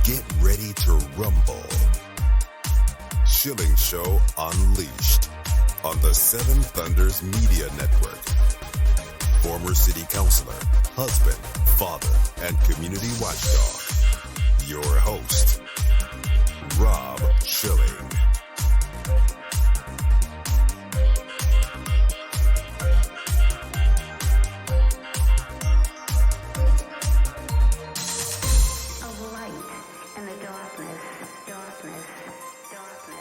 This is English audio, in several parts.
Get ready to rumble. Schilling Show Unleashed on the Seven Thunders Media Network. Former city councilor, husband, father, and community watchdog. Your host, Rob Schilling.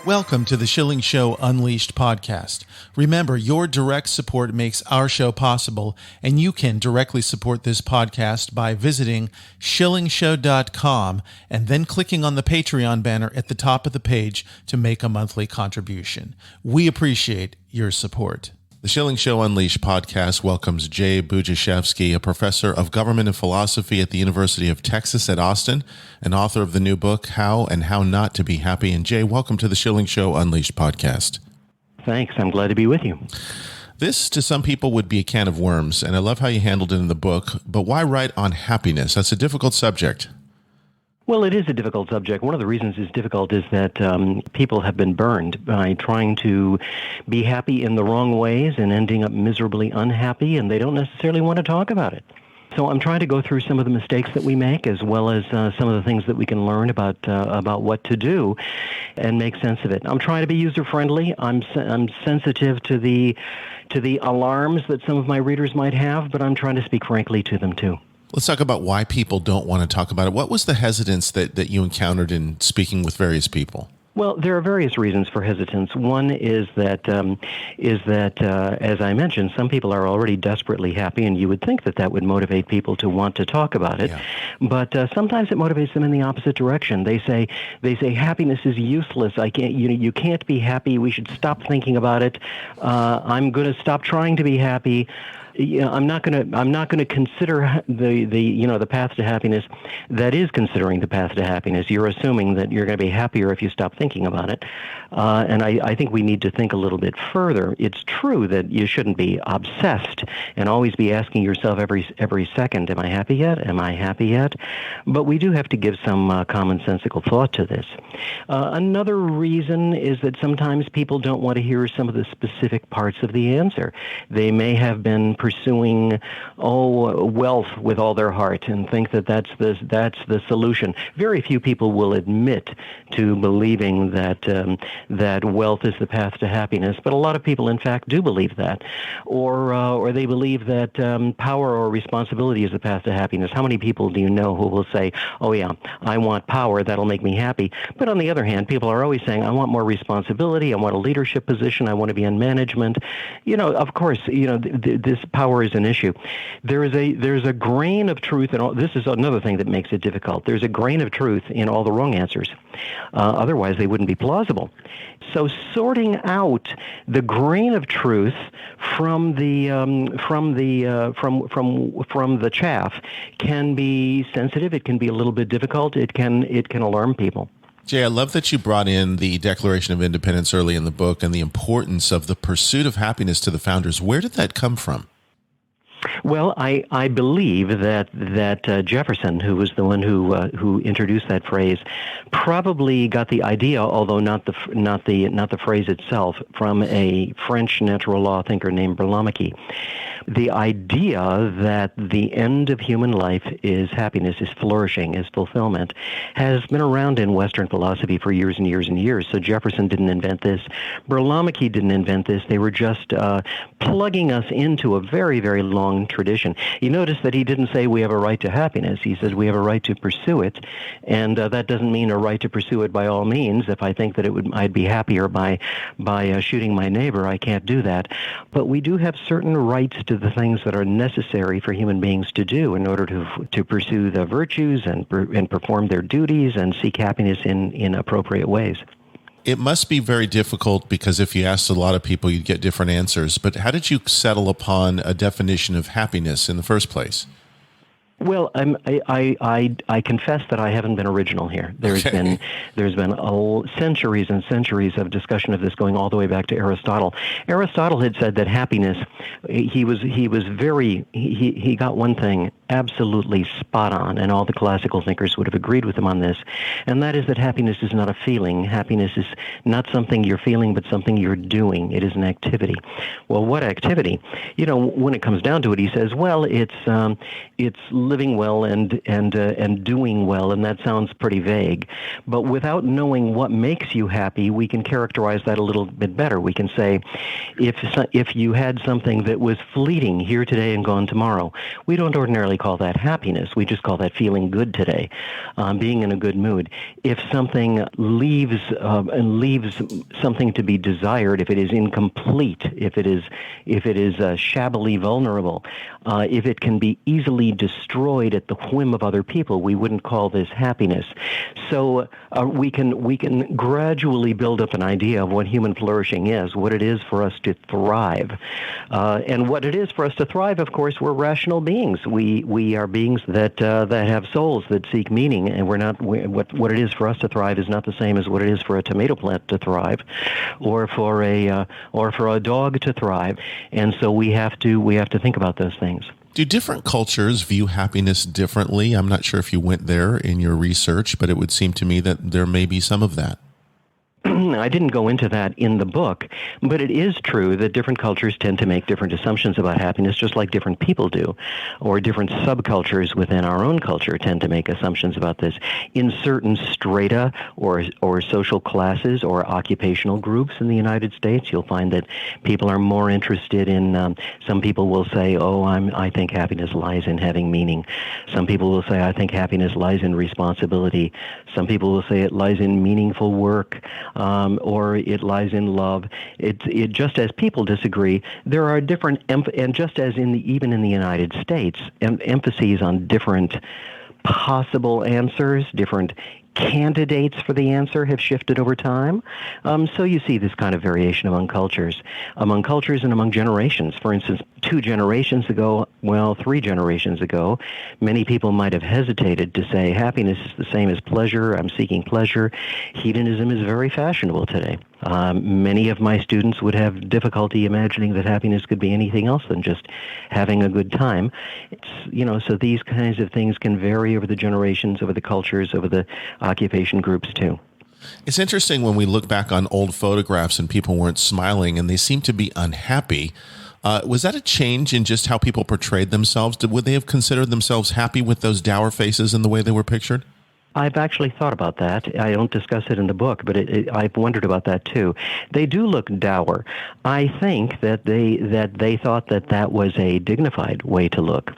Welcome to the Schilling Show Unleashed Podcast. Remember, your direct support makes our show possible, and you can directly support this podcast by visiting shillingshow.com and then clicking on the Patreon banner at the top of the page to make a monthly contribution. We appreciate your support. The Schilling Show Unleashed podcast welcomes Jay Budziszewski, a professor of government and philosophy at the University of Texas at Austin, and author of the new book, How and How Not to Be Happy. And Jay, welcome to the Schilling Show Unleashed podcast. Thanks. I'm glad to be with you. This, to some people, would be a can of worms, and I love how you handled it in the book. But why write on happiness? That's a difficult subject. Well, it is a difficult subject. One of the reasons it's difficult is that people have been burned by trying to be happy in the wrong ways and ending up miserably unhappy, and they don't necessarily want to talk about it. So I'm trying to go through some of the mistakes that we make, as well as some of the things that we can learn about what to do, and make sense of it. I'm trying to be user-friendly. I'm sensitive to the alarms that some of my readers might have, but I'm trying to speak frankly to them too. Let's talk about why people don't want to talk about it. What was the hesitance that you encountered in speaking with various people? Well, there are various reasons for hesitance. One is that, as I mentioned, some people are already desperately happy, and you would think that would motivate people to want to talk about it. Yeah. But sometimes it motivates them in the opposite direction. They say happiness is useless. You can't be happy. We should stop thinking about it. I'm going to stop trying to be happy. I'm not going to consider the path to happiness. That is considering the path to happiness. You're assuming that you're going to be happier if you stop thinking about it. And I think we need to think a little bit further. It's true that you shouldn't be obsessed and always be asking yourself every second, am I happy yet? Am I happy yet? But we do have to give some commonsensical thought to this. Another reason is that sometimes people don't want to hear some of the specific parts of the answer. They may have been pursuing wealth with all their heart and think that's the solution. Very few people will admit to believing that wealth is the path to happiness, but a lot of people in fact do believe that, or they believe that power or responsibility is the path to happiness. How many people do you know who will say, "Oh yeah, I want power, that'll make me happy"? But on the other hand, people are always saying, "I want more responsibility, I want a leadership position, I want to be in management." Of course, this power is an issue. There's a grain of truth, and this is another thing that makes it difficult. There's a grain of truth in all the wrong answers. Otherwise, they wouldn't be plausible. So, sorting out the grain of truth from the chaff can be sensitive. It can be a little bit difficult. It can alarm people. Jay, I love that you brought in the Declaration of Independence early in the book and the importance of the pursuit of happiness to the founders. Where did that come from? Well, I believe that Jefferson, who was the one who introduced that phrase, probably got the idea, although not the phrase itself, from a French natural law thinker named Budziszewski. The idea that the end of human life is happiness, is flourishing, is fulfillment, has been around in Western philosophy for years and years and years. So Jefferson didn't invent this. Budziszewski didn't invent this. They were just plugging us into a very, very long tradition. You notice that he didn't say we have a right to happiness. He says we have a right to pursue it, and that doesn't mean a right to pursue it by all means. If I think that I'd be happier by shooting my neighbor, I can't do that. But we do have certain rights to the things that are necessary for human beings to do in order to pursue the virtues and perform their duties and seek happiness in appropriate ways. It must be very difficult because if you asked a lot of people, you'd get different answers. But how did you settle upon a definition of happiness in the first place? Well, I confess that I haven't been original here. There's been centuries and centuries of discussion of this, going all the way back to Aristotle. Aristotle had said that happiness, he got one thing absolutely spot on, and all the classical thinkers would have agreed with him on this, and that is that happiness is not a feeling. Happiness is not something you're feeling, but something you're doing. It is an activity. Well, what activity? When it comes down to it, he says, well, it's living well and doing well, and that sounds pretty vague. But without knowing what makes you happy, we can characterize that a little bit better. We can say, if you had something that was fleeting, here today and gone tomorrow, we don't ordinarily call that happiness. We just call that feeling good today, being in a good mood. If something leaves something to be desired, if it is incomplete, if it is shabbily vulnerable, if it can be easily destroyed at the whim of other people, we wouldn't call this happiness. So we can gradually build up an idea of what human flourishing is, what it is for us to thrive, and what it is for us to thrive. Of course, we're rational beings. We are beings that have souls, that seek meaning, and we're not. What it is for us to thrive is not the same as what it is for a tomato plant to thrive, or for a dog to thrive. And so we have to think about those things. Do different cultures view happiness differently? I'm not sure if you went there in your research, but it would seem to me that there may be some of that. I didn't go into that in the book, but it is true that different cultures tend to make different assumptions about happiness, just like different people do, or different subcultures within our own culture tend to make assumptions about this. In certain strata or social classes or occupational groups in the United States, you'll find that people are more interested in, some people will say, I think happiness lies in having meaning. Some people will say, I think happiness lies in responsibility. Some people will say it lies in meaningful work. Or it lies in love. It just as people disagree, there are different, and just as even in the United States, emphases on different possible answers, different candidates for the answer have shifted over time. So you see this kind of variation among cultures and among generations. For instance, 3 generations ago, many people might have hesitated to say happiness is the same as pleasure. I'm seeking pleasure. Hedonism is very fashionable today. Many of my students would have difficulty imagining that happiness could be anything else than just having a good time. So these kinds of things can vary over the generations, over the cultures, over the occupation groups too. It's interesting when we look back on old photographs and people weren't smiling and they seem to be unhappy. Was that a change in just how people portrayed themselves? Would they have considered themselves happy with those dour faces and the way they were pictured? I've actually thought about that. I don't discuss it in the book, but I've wondered about that too. They do look dour. I think that they thought that was a dignified way to look.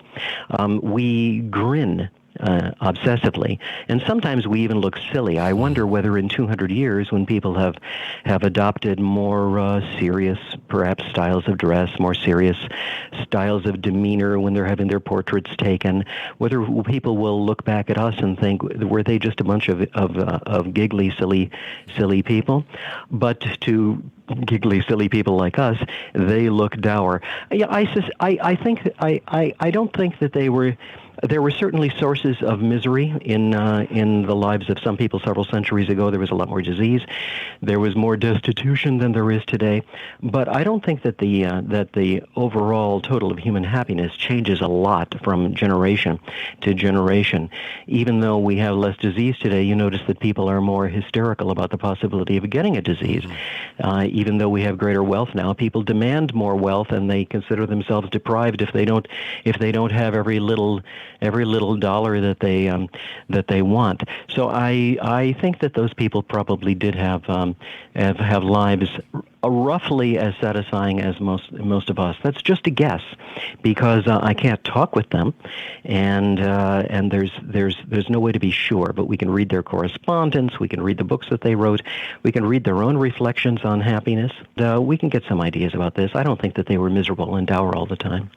We grin obsessively, and sometimes we even look silly. I wonder whether in 200 years, when people have adopted more serious, perhaps, styles of dress, more serious styles of demeanor when they're having their portraits taken, whether people will look back at us and think, were they just a bunch of giggly, silly people? But to giggly, silly people like us, they look dour. Yeah, I don't think that they were. There were certainly sources of misery in the lives of some people several centuries ago. There was a lot more disease. There was more destitution than there is today. But I don't think that the overall total of human happiness changes a lot from generation to generation. Even though we have less disease today, you notice that people are more hysterical about the possibility of getting a disease. Even though we have greater wealth now, people demand more wealth, and they consider themselves deprived if they don't have every little dollar that they want. So I think that those people probably did have lives roughly as satisfying as most of us. That's just a guess, because I can't talk with them, and there's no way to be sure. But we can read their correspondence, we can read the books that they wrote, we can read their own reflections on happiness. We can get some ideas about this. I don't think that they were miserable and dour all the time.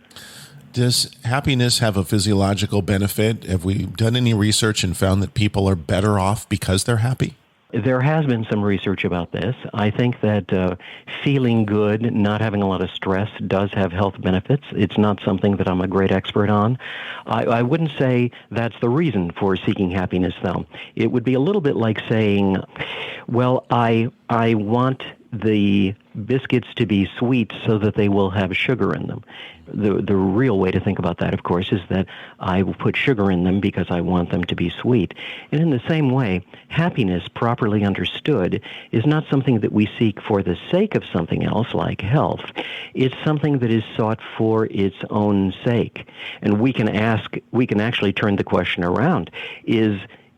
Does happiness have a physiological benefit? Have we done any research and found that people are better off because they're happy? There has been some research about this. I think that feeling good, not having a lot of stress, does have health benefits. It's not something that I'm a great expert on. I wouldn't say that's the reason for seeking happiness, though. It would be a little bit like saying, well, I want the biscuits to be sweet so that they will have sugar in them. The real way to think about that, of course, is that I will put sugar in them because I want them to be sweet. And in the same way, happiness, properly understood, is not something that we seek for the sake of something else, like health. It's something that is sought for its own sake. And we can actually turn the question around.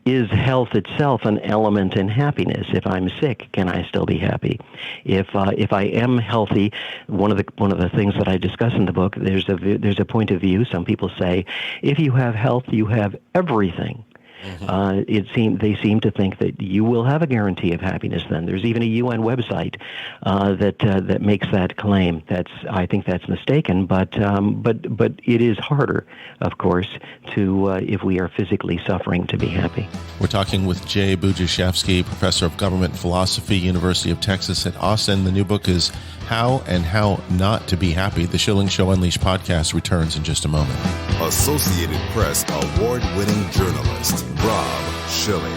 Is health itself an element in happiness? If I'm sick, can I still be happy? If I am healthy, one of the things that I discuss in the book, there's a point of view. Some people say, if you have health, you have everything. Mm-hmm. They seem to think that you will have a guarantee of happiness. Then there's even a UN website that makes that claim. I think that's mistaken. But it is harder, of course, to if we are physically suffering, to be happy. We're talking with Jay Budziszewski, professor of government philosophy, University of Texas at Austin. The new book is How and How Not to Be Happy. The Schilling Show Unleashed podcast returns in just a moment. Associated Press award-winning journalist Rob Schilling.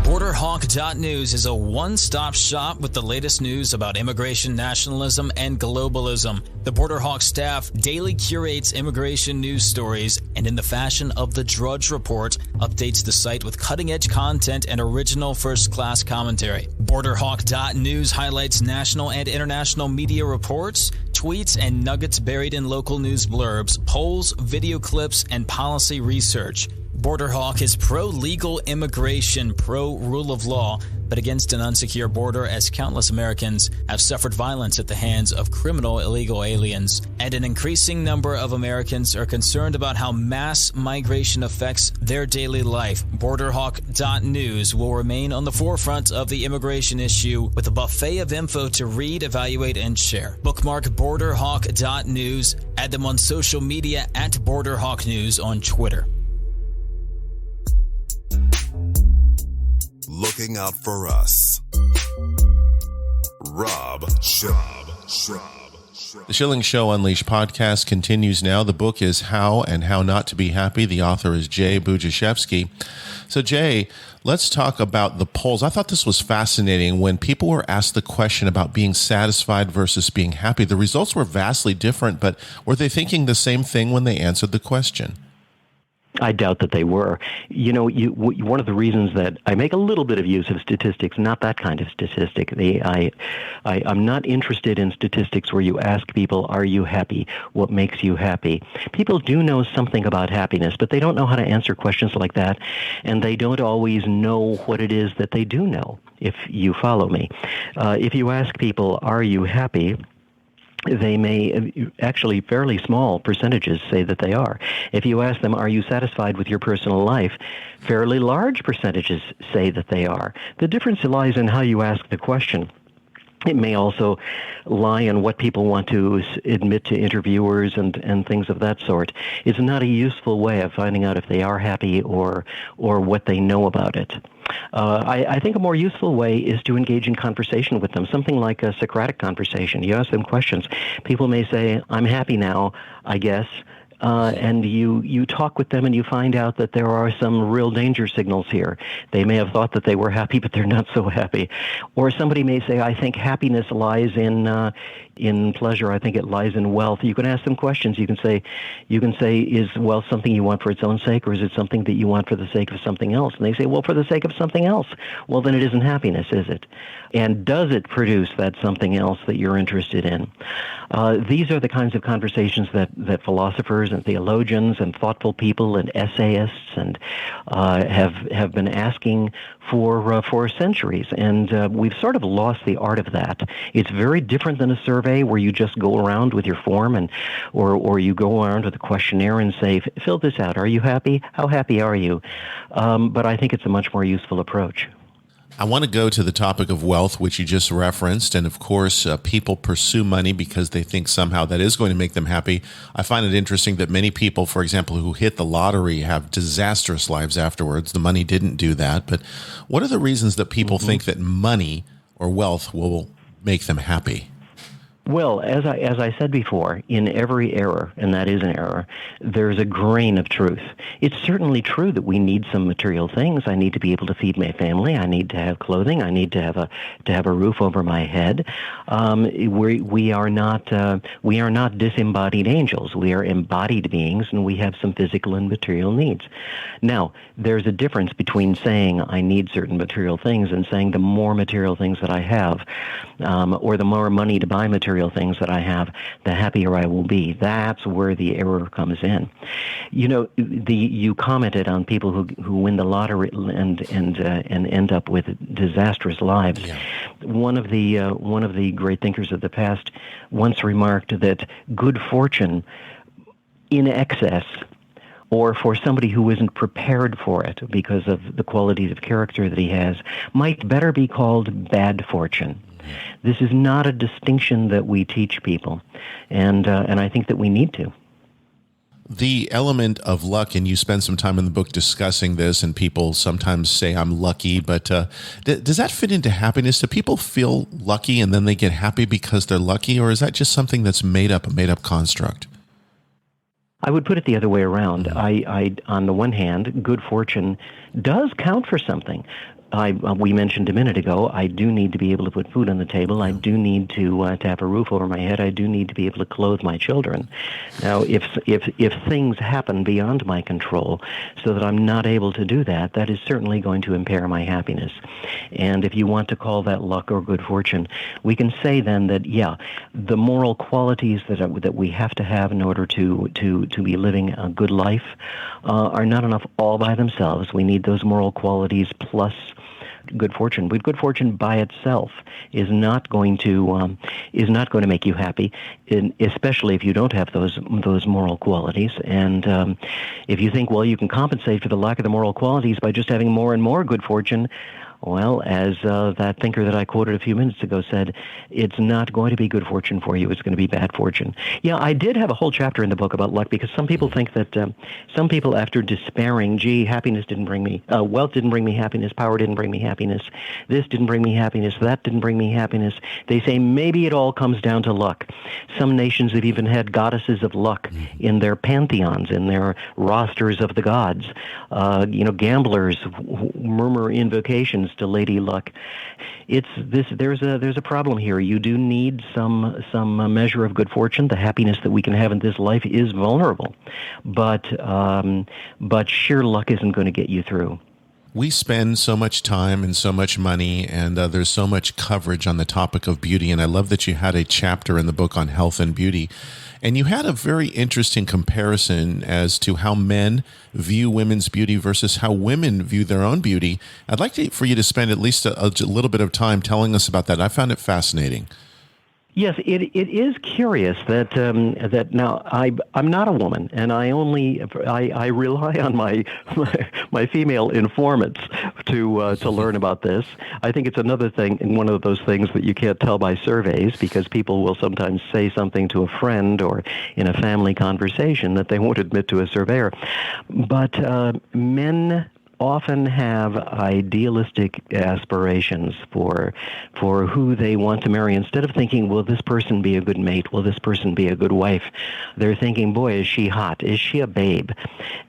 BorderHawk.News is a one-stop shop with the latest news about immigration nationalism and globalism. The BorderHawk staff daily curates immigration news stories and, in the fashion of the Drudge Report, updates the site with cutting-edge content and original first-class commentary. BorderHawk.News highlights national and international media reports, tweets, and nuggets buried in local news blurbs, polls, video clips, and policy research. BorderHawk is pro-legal immigration, pro-rule of law, but against an unsecure border, as countless Americans have suffered violence at the hands of criminal illegal aliens. And an increasing number of Americans are concerned about how mass migration affects their daily life. BorderHawk.News will remain on the forefront of the immigration issue with a buffet of info to read, evaluate, and share. Bookmark BorderHawk.News. Add them on social media at BorderHawkNews on Twitter. Looking out for us. Rob Schilling. The Schilling Show Unleashed podcast continues now. The book is How and How Not to Be Happy. The author is Jay Budziszewski. So, Jay, let's talk about the polls. I thought this was fascinating. When people were asked the question about being satisfied versus being happy, the results were vastly different, but were they thinking the same thing when they answered the question? I doubt that they were. You know, one of the reasons that I make a little bit of use of statistics, not that kind of statistic. I'm not interested in statistics where you ask people, are you happy? What makes you happy? People do know something about happiness, but they don't know how to answer questions like that, and they don't always know what it is that they do know, if you follow me. If you ask people, are you happy? They may, actually fairly small percentages, say that they are. If you ask them, are you satisfied with your personal life? Fairly large percentages say that they are. The difference lies in how you ask the question. It may also lie in what people want to admit to interviewers and things of that sort. It's not a useful way of finding out if they are happy or what they know about it. I think a more useful way is to engage in conversation with them, something like a Socratic conversation. You ask them questions. People may say, I'm happy now, I guess. And you talk with them and you find out that there are some real danger signals here. They may have thought that they were happy, but they're not so happy. Or somebody may say, I think happiness lies in pleasure. I think it lies in wealth. You can ask them questions. You can say, is wealth something you want for its own sake, or is it something that you want for the sake of something else? And they say, well, for the sake of something else. Well, then it isn't happiness, is it? And does it produce that something else that you're interested in? These are the kinds of conversations that philosophers and theologians and thoughtful people and essayists and have been asking for centuries, and we've sort of lost the art of that. It's very different than a survey where you just go around with your form or you go around with a questionnaire and say, fill this out. Are you happy? How happy are you? But I think it's a much more useful approach. I want to go to the topic of wealth, which you just referenced. And of course, people pursue money because they think somehow that is going to make them happy. I find it interesting that many people, for example, who hit the lottery have disastrous lives afterwards. The money didn't do that. But what are the reasons that people think that money or wealth will make them happy? Well, as I said before, in every error, and that is an error, there's a grain of truth. It's certainly true that we need some material things. I need to be able to feed my family. I need to have clothing. I need to have a roof over my head. We are not disembodied angels. We are embodied beings, and we have some physical and material needs. Now, there's a difference between saying I need certain material things and saying the more material things that I have, or the more money to buy material things that I have, the happier I will be. That's where the error comes in. You know, you commented on people who win the lottery and end up with disastrous lives. Yeah. One of the great thinkers of the past once remarked that good fortune in excess, or for somebody who isn't prepared for it because of the qualities of character that he has, might better be called bad fortune. This is not a distinction that we teach people, and I think that we need to. The element of luck, and you spend some time in the book discussing this, and people sometimes say, I'm lucky, but does that fit into happiness? Do people feel lucky and then they get happy because they're lucky, or is that just something that's a made-up construct? I would put it the other way around. I on the one hand, good fortune does count for something. We mentioned a minute ago, I do need to be able to put food on the table. I do need to have a roof over my head. I do need to be able to clothe my children. Now, if things happen beyond my control so that I'm not able to do that, that is certainly going to impair my happiness. And if you want to call that luck or good fortune, we can say then that, yeah, the moral qualities that we have to have in order to be living a good life are not enough all by themselves. We need those moral qualities plus good fortune. But good fortune by itself is not going to make you happy, especially if you don't have those moral qualities. And if you think, well, you can compensate for the lack of the moral qualities by just having more and more good fortune, well, as that thinker that I quoted a few minutes ago said, it's not going to be good fortune for you. It's going to be bad fortune. Yeah, I did have a whole chapter in the book about luck because some people think that some people, after despairing, happiness didn't bring me, wealth didn't bring me happiness, power didn't bring me happiness, this didn't bring me happiness, that didn't bring me happiness. They say maybe it all comes down to luck. Some nations have even had goddesses of luck in their pantheons, in their rosters of the gods. Gamblers murmur invocations to Lady Luck. There's a problem here. You do need some measure of good fortune. The happiness that we can have in this life is vulnerable, but sheer luck isn't going to get you through. We spend so much time and so much money, and there's so much coverage on the topic of beauty, and I love that you had a chapter in the book on health and beauty. And you had a very interesting comparison as to how men view women's beauty versus how women view their own beauty. I'd like for you to spend at least a little bit of time telling us about that. I found it fascinating. Yes, it is curious that now I'm not a woman, and I rely on my female informants to learn about this. I think it's another thing, one of those things that you can't tell by surveys, because people will sometimes say something to a friend or in a family conversation that they won't admit to a surveyor. But men often have idealistic aspirations for who they want to marry. Instead of thinking, will this person be a good mate? Will this person be a good wife? They're thinking, boy, is she hot? Is she a babe?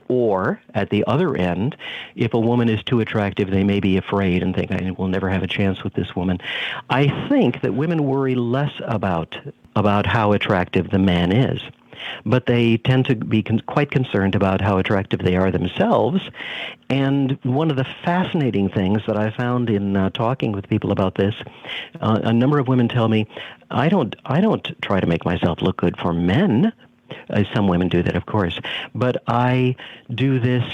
Or, at the other end, if a woman is too attractive, they may be afraid and think, I will never have a chance with this woman. I think that women worry less about how attractive the man is, but they tend to be quite concerned about how attractive they are themselves. And one of the fascinating things that I found in talking with people about this, a number of women tell me, I don't try to make myself look good for men. Some women do that, of course. But I do this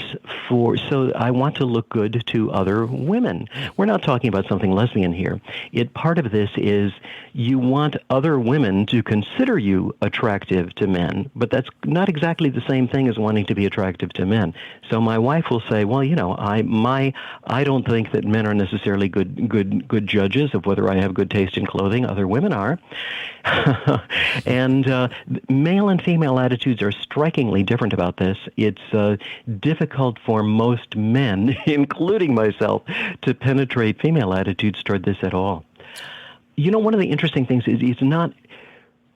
so I want to look good to other women. We're not talking about something lesbian here. Part of this is you want other women to consider you attractive to men, but that's not exactly the same thing as wanting to be attractive to men. So my wife will say, well, I don't think that men are necessarily good judges of whether I have good taste in clothing. Other women are. And male and female attitudes are strikingly different about this. It's difficult for most men, including myself, to penetrate female attitudes toward this at all. One of the interesting things is it's not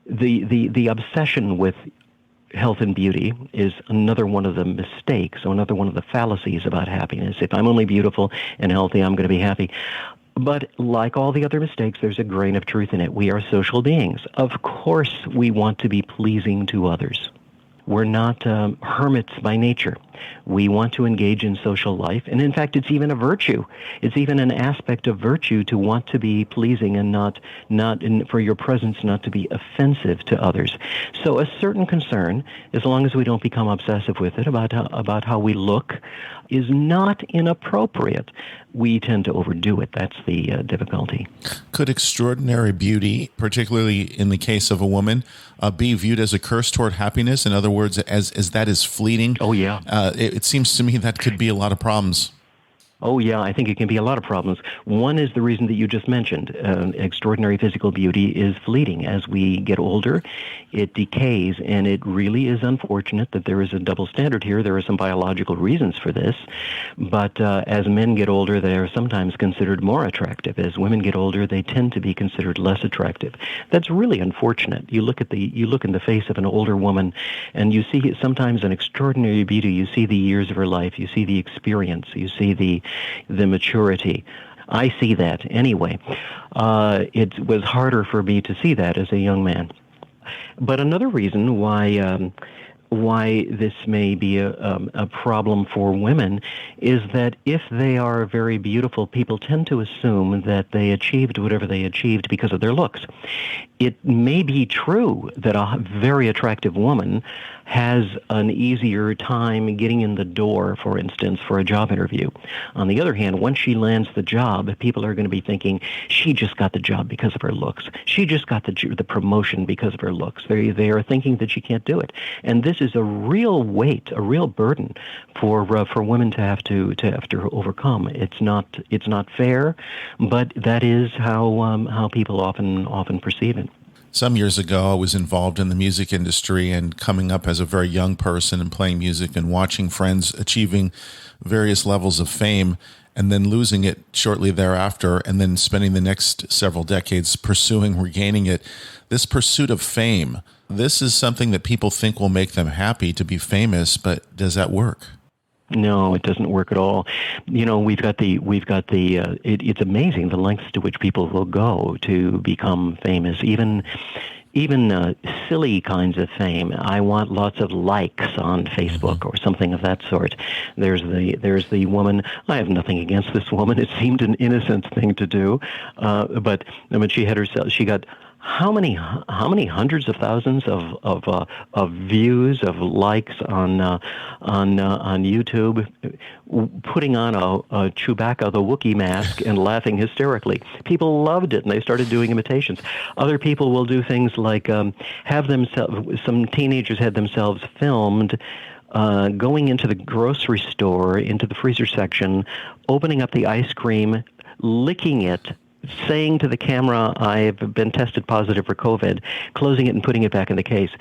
the obsession with health and beauty is another one of the mistakes, or another one of the fallacies about happiness. If I'm only beautiful and healthy, I'm going to be happy. But like all the other mistakes, there's a grain of truth in it. We are social beings. Of course, we want to be pleasing to others. We're not hermits by nature. We want to engage in social life, and in fact, it's even a virtue. It's even an aspect of virtue to want to be pleasing and for your presence not to be offensive to others. So a certain concern, as long as we don't become obsessive with it about how we look, is not inappropriate. We tend to overdo it. That's the difficulty. Could extraordinary beauty, particularly in the case of a woman, be viewed as a curse toward happiness? In other words, as that is fleeting? Oh, yeah. It seems to me that could be a lot of problems. Oh, yeah, I think it can be a lot of problems. One is the reason that you just mentioned. Extraordinary physical beauty is fleeting. As we get older, it decays, and it really is unfortunate that there is a double standard here. There are some biological reasons for this, but as men get older, they are sometimes considered more attractive. As women get older, they tend to be considered less attractive. That's really unfortunate. You look in the face of an older woman, and you see sometimes an extraordinary beauty. You see the years of her life. You see the experience. You see the maturity. I see that anyway. It was harder for me to see that as a young man. But another reason why this may be a problem for women is that if they are very beautiful, people tend to assume that they achieved whatever they achieved because of their looks. It may be true that a very attractive woman has an easier time getting in the door, for instance, for a job interview. On the other hand, once she lands the job, people are going to be thinking, she just got the job because of her looks. She just got the promotion because of her looks. They are thinking that she can't do it. And this is a real weight, a real burden for women to have to overcome. It's not fair, but that is how people often perceive it. Some years ago, I was involved in the music industry, and coming up as a very young person and playing music and watching friends achieving various levels of fame and then losing it shortly thereafter, and then spending the next several decades regaining it. This pursuit of fame, this is something that people think will make them happy to be famous, but does that work? No, it doesn't work at all. It's amazing the lengths to which people will go to become famous, even silly kinds of fame. I want lots of likes on Facebook or something of that sort. There's the woman. I have nothing against this woman. It seemed an innocent thing to do, but I mean, she got how many hundreds of thousands of views, of likes on YouTube, putting on a Chewbacca the Wookiee mask and laughing hysterically. People loved it, and they started doing imitations. Other people will do things like some teenagers had themselves filmed going into the grocery store, into the freezer section, opening up the ice cream, licking it, saying to the camera, I've been tested positive for COVID, closing it and putting it back in the case.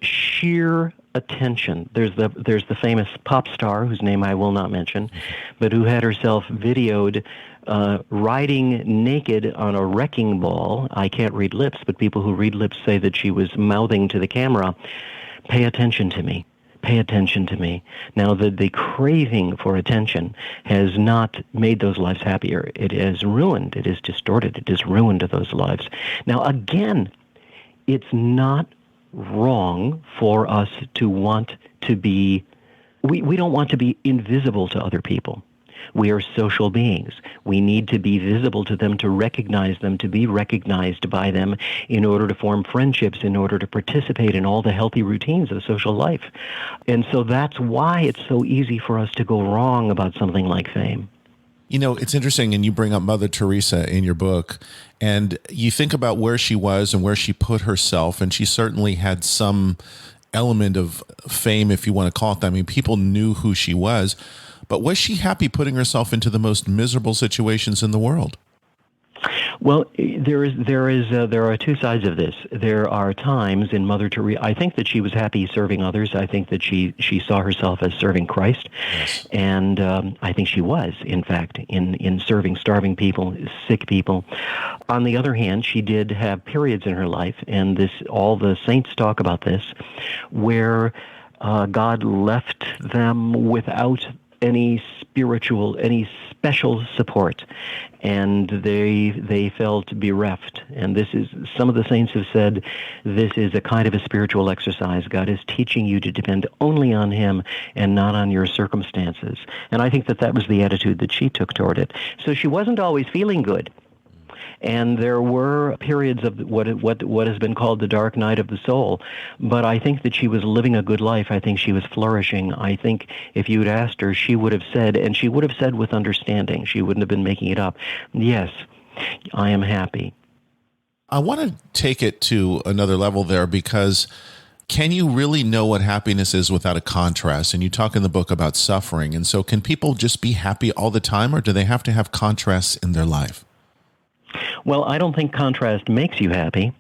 Sheer attention. There's the famous pop star, whose name I will not mention, but who had herself videoed riding naked on a wrecking ball. I can't read lips, but people who read lips say that she was mouthing to the camera, pay attention to me. Pay attention to me. Now, the craving for attention has not made those lives happier. It has ruined, it has distorted, it has ruined those lives. Now, again, it's not wrong for us to want to be, we don't want to be invisible to other people. We are social beings. We need to be visible to them, to recognize them, to be recognized by them in order to form friendships, in order to participate in all the healthy routines of social life. And so that's why it's so easy for us to go wrong about something like fame. You know, it's interesting, and you bring up Mother Teresa in your book, and you think about where she was and where she put herself, and she certainly had some element of fame, if you want to call it that. I mean, people knew who she was, but was she happy putting herself into the most miserable situations in the world? Well, there are two sides of this. There are times in Mother Teresa, I think that she was happy serving others. I think that she saw herself as serving Christ. Yes. And I think she was, in fact, in serving starving people, sick people. On the other hand, she did have periods in her life, and all the saints talk about this, where God left them without any special support, and they felt bereft. And this is, some of the saints have said, this is a kind of a spiritual exercise. God is teaching you to depend only on Him and not on your circumstances. And I think that was the attitude that she took toward it. So she wasn't always feeling good. And there were periods of what has been called the dark night of the soul. But I think that she was living a good life. I think she was flourishing. I think if you had asked her, she would have said, and she would have said with understanding, she wouldn't have been making it up, yes, I am happy. I want to take it to another level there, because can you really know what happiness is without a contrast? And you talk in the book about suffering. And so can people just be happy all the time, or do they have to have contrasts in their life? Well, I don't think contrast makes you happy,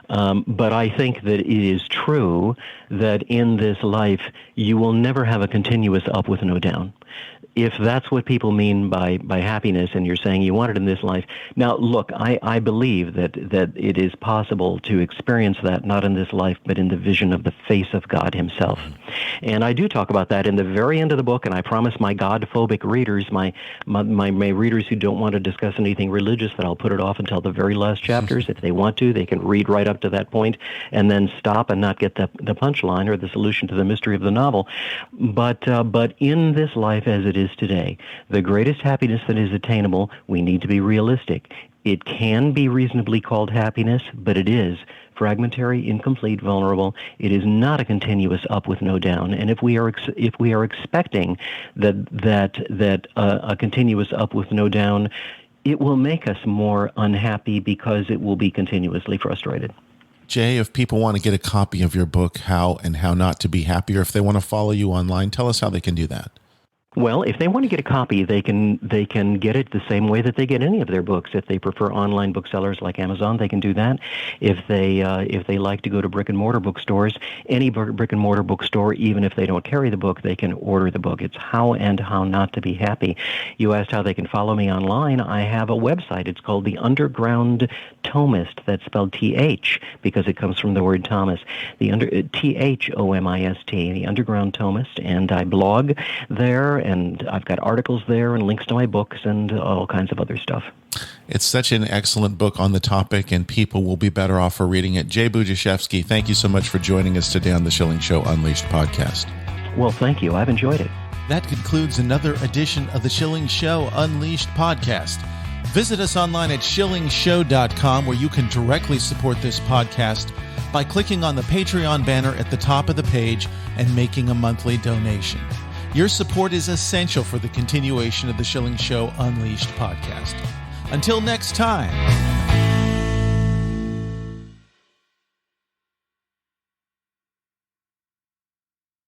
but I think that it is true that in this life you will never have a continuous up with no down. If that's what people mean by happiness, and you're saying you want it in this life. Now, look, I believe that it is possible to experience that, not in this life, but in the vision of the face of God Himself. And I do talk about that in the very end of the book, and I promise my God-phobic readers, my readers who don't want to discuss anything religious, that I'll put it off until the very last chapters. If they want to, they can read right up to that point and then stop and not get the punchline or the solution to the mystery of the novel. But in this life as it is today, the greatest happiness that is attainable, we need to be realistic. It can be reasonably called happiness, but it is fragmentary, incomplete, vulnerable. It is not a continuous up with no down. And if we are expecting that a continuous up with no down, it will make us more unhappy because it will be continuously frustrated. Jay, if people want to get a copy of your book, How and How Not to Be Happy, or if they want to follow you online, tell us how they can do that. Well, if they want to get a copy, they can get it the same way that they get any of their books. If they prefer online booksellers like Amazon, they can do that. If they like to go to brick and mortar bookstores, any brick and mortar bookstore, even if they don't carry the book, they can order the book. It's How and How Not to Be Happy. You asked how they can follow me online. I have a website. It's called The Underground Thomist. That's spelled T-H because it comes from the word Thomas. Thomist, The Underground Thomist, and I blog there. And I've got articles there and links to my books and all kinds of other stuff. It's such an excellent book on the topic, and people will be better off for reading it. Jay Budziszewski, thank you so much for joining us today on the Schilling Show Unleashed podcast. Well, thank you. I've enjoyed it. That concludes another edition of the Schilling Show Unleashed podcast. Visit us online at schillingshow.com, where you can directly support this podcast by clicking on the Patreon banner at the top of the page and making a monthly donation. Your support is essential for the continuation of the Schilling Show Unleashed podcast. Until next time.